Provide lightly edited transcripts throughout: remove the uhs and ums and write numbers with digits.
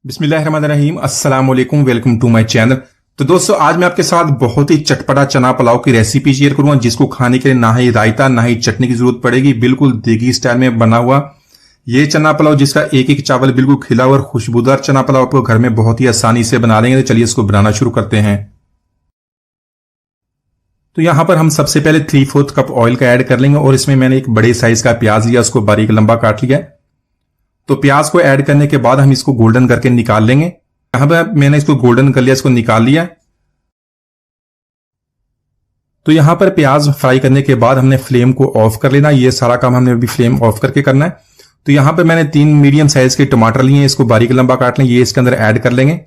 बिस्मिल्लाहिर्रहमानिर्रहीम। अस्सलाम वालेकुम, वेलकम टू माय चैनल। तो दोस्तों, आज मैं आपके साथ बहुत ही चटपटा चना पुलाव की रेसिपी शेयर करूंगा, जिसको खाने के लिए ना ही रायता ना ही चटनी की जरूरत पड़ेगी। बिल्कुल देगी स्टाइल में बना हुआ ये चना पुलाव, जिसका एक एक चावल बिल्कुल खिला और खुशबूदार चना पुलाव आपको घर में बहुत ही आसानी से बना लेंगे। तो चलिए इसको बनाना शुरू करते हैं। तो यहां पर हम सबसे पहले 3/4 कप ऑयल का ऐड कर लेंगे और इसमें मैंने एक बड़े साइज का प्याज लिया, उसको बारीक लंबा काट लिया। तो प्याज को ऐड करने के बाद हम इसको गोल्डन करके निकाल लेंगे। यहां पर मैंने इसको गोल्डन कर लिया, इसको निकाल लिया। तो यहां पर प्याज फ्राई करने के बाद हमने फ्लेम को ऑफ कर लेना। ये सारा काम हमने अभी फ्लेम ऑफ करके करना है। तो यहां पर मैंने 3 मीडियम साइज के टमाटर लिए हैं, इसको बारीक लंबा काट लें। ये इसके अंदर ऐड कर लेंगे।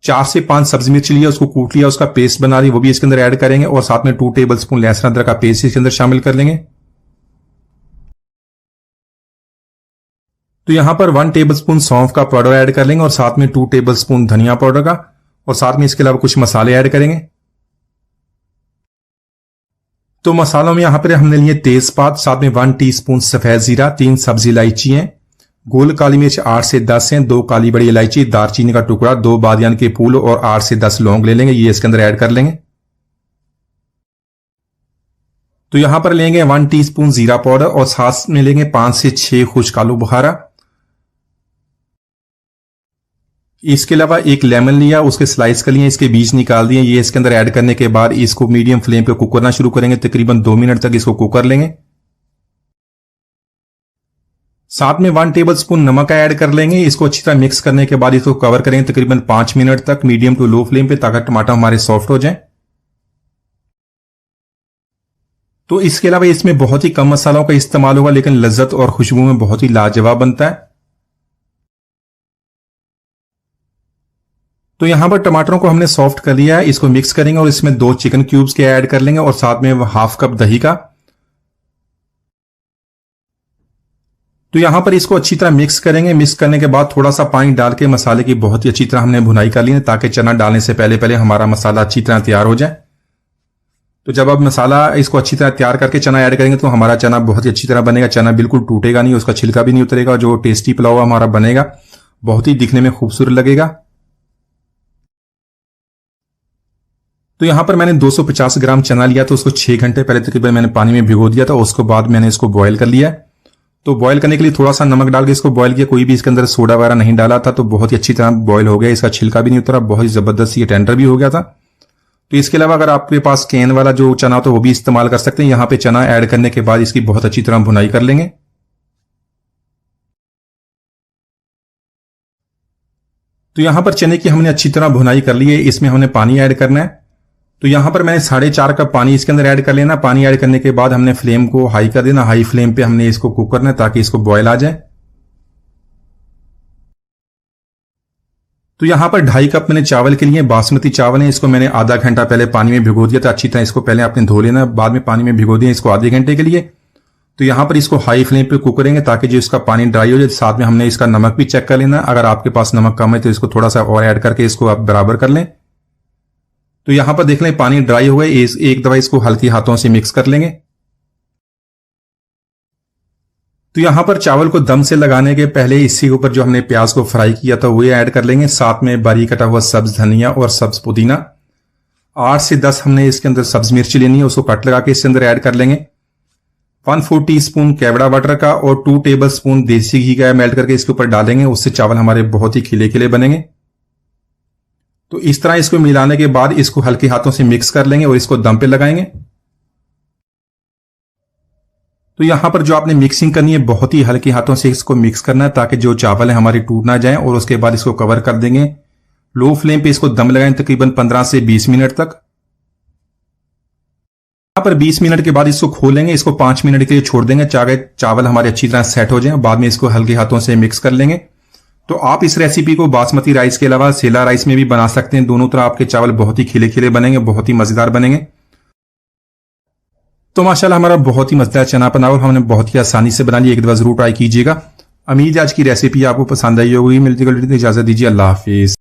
4 से 5 सब्जी मिर्च लिया, उसको कूट लिया, उसका पेस्ट बना लिया, वो भी इसके अंदर ऐड करेंगे। और साथ में 2 टेबल स्पून लहसुन अदरक का पेस्ट इसके अंदर शामिल कर लेंगे। तो यहां पर 1 टेबल स्पून सौंफ का पाउडर ऐड कर लेंगे और साथ में 2 टेबल स्पून धनिया पाउडर का, और साथ में इसके अलावा कुछ मसाले ऐड करेंगे। तो मसालों में यहां पर हमने लिए तेजपात, साथ में 1 टीस्पून सफेद जीरा, 3 सब्जी इलायची हैं, गोल काली मिर्च 8 से 10 हैं, 2 काली बड़ी इलायची, दालचीनी का टुकड़ा, 2 बादियान के फूल और 8 से 10 लौंग ले लेंगे। ये इसके अंदर ऐड कर लेंगे। तो यहां पर लेंगे 1 टीस्पून जीरा पाउडर और साथ में लेंगे 5 से 6 खुश्क आलू बुखारा। इसके अलावा एक लेमन लिया, उसके स्लाइस कर लिए, इसके बीज निकाल दिए। ये इसके अंदर ऐड करने के बाद इसको मीडियम फ्लेम पे कुक करना शुरू करेंगे। तकरीबन 2 मिनट तक इसको कुक कर लेंगे। साथ में 1 टेबल स्पून नमक ऐड कर लेंगे। इसको अच्छी तरह मिक्स करने के बाद इसको कवर करेंगे तकरीबन 5 मिनट तक मीडियम टू लो फ्लेम पे, ताकि टमाटर हमारे सॉफ्ट हो जाए। तो इसके अलावा इसमें बहुत ही कम मसालों का इस्तेमाल होगा, लेकिन लज्जत और खुशबू में बहुत ही लाजवाब बनता है। तो यहां पर टमाटरों को हमने सॉफ्ट कर लिया है, इसको मिक्स करेंगे और इसमें 2 चिकन क्यूब्स के ऐड कर लेंगे और साथ में 1/2 कप दही का। तो यहां पर इसको अच्छी तरह मिक्स करेंगे। मिक्स करने के बाद थोड़ा सा पानी डाल के मसाले की बहुत ही अच्छी तरह हमने भुनाई कर ली है, ताकि चना डालने से पहले पहले हमारा मसाला अच्छी तरह तैयार हो जाए। तो जब अब मसाला इसको अच्छी तरह तैयार करके चना ऐड करेंगे तो हमारा चना बहुत ही अच्छी तरह बनेगा। चना बिल्कुल टूटेगा नहीं, उसका छिलका भी नहीं उतरेगा। जो टेस्टी पुलाव हमारा बनेगा बहुत ही दिखने में खूबसूरत लगेगा। तो यहां पर मैंने 250 ग्राम चना लिया, तो उसको 6 घंटे पहले तकरीबन मैंने पानी में भिगो दिया था। उसके बाद मैंने इसको बॉयल कर लिया। तो बॉयल करने के लिए थोड़ा सा नमक डाल के इसको बॉयल किया, कोई भी इसके अंदर सोडा वगैरह नहीं डाला था। तो बहुत ही अच्छी तरह बॉयल हो गया, इसका छिलका भी नहीं उतरा, बहुत ही जबरदस्त ये टेंडर भी हो गया था। तो इसके अलावा अगर आपके पास कैन वाला जो चना हो तो वो भी इस्तेमाल कर सकते हैं। यहां पे चना ऐड करने के बाद इसकी बहुत अच्छी तरह भुनाई कर लेंगे। तो यहां पर चने की हमने अच्छी तरह भुनाई कर ली है। इसमें हमने पानी ऐड करना है। तो यहां पर मैंने 4.5 कप पानी इसके अंदर ऐड कर लेना। पानी ऐड करने के बाद हमने फ्लेम को हाई कर देना। हाई फ्लेम पे हमने इसको कुक करना है, ताकि इसको बॉयल आ जाए। तो यहां पर 2.5 कप मैंने चावल के लिए बासमती चावल है। इसको मैंने आधा घंटा पहले पानी में भिगो दिया था। अच्छी तरह इसको पहले आपने धो लेना, बाद में पानी में भिगो दिया इसको आधे घंटे के लिए। तो यहां पर इसको हाई फ्लेम पे कुक करेंगे, ताकि जो इसका पानी ड्राई हो जाए। साथ में हमने इसका नमक भी चेक कर लेना। अगर आपके पास नमक कम है तो इसको थोड़ा सा और ऐड करके इसको आप बराबर कर लें। तो यहां पर देख लें पानी ड्राई हो गया। एक दफा इसको हल्की हाथों से मिक्स कर लेंगे। तो यहां पर चावल को दम से लगाने के पहले इसी के ऊपर जो हमने प्याज को फ्राई किया था वो ऐड कर लेंगे। साथ में बारीक कटा हुआ सब्ज धनिया और सब्ज पुदीना। 8 से 10 हमने इसके अंदर सब्ज मिर्ची लेनी है, उसको कट लगा के इसके अंदर ऐड कर लेंगे। 1/4 टीस्पून केवड़ा बटर का और 2 टेबल स्पून देसी घी का मेल्ट करके इसके ऊपर डालेंगे। उससे चावल हमारे बहुत ही खिले खिले बनेंगे। तो इस तरह इसको मिलाने के बाद इसको हल्के हाथों से मिक्स कर लेंगे और इसको दम पे लगाएंगे। तो यहां पर जो आपने मिक्सिंग करनी है बहुत ही हल्के हाथों से इसको मिक्स करना है, ताकि जो चावल है हमारे टूट ना जाए। और उसके बाद इसको कवर कर देंगे। लो फ्लेम पे इसको दम लगाएं तकरीबन 15 से 20 मिनट तक। यहां पर 20 मिनट के बाद इसको खोलेंगे। इसको 5 मिनट के लिए छोड़ देंगे, चाहे चावल हमारे अच्छी तरह सेट हो जाए। बाद में इसको हल्के हाथों से मिक्स कर लेंगे। तो आप इस रेसिपी को बासमती राइस के अलावा सेला राइस में भी बना सकते हैं। दोनों तरह आपके चावल बहुत ही खिले खिले बनेंगे, बहुत ही मजेदार बनेंगे। तो माशाल्लाह हमारा बहुत ही मजेदार चना पुलाव हमने बहुत ही आसानी से बना लिया। एक दफा जरूर ट्राई कीजिएगा। उम्मीद है आज की रेसिपी आपको पसंद आई होगी। मिलती है, इजाजत दीजिए। अल्लाह हाफिज।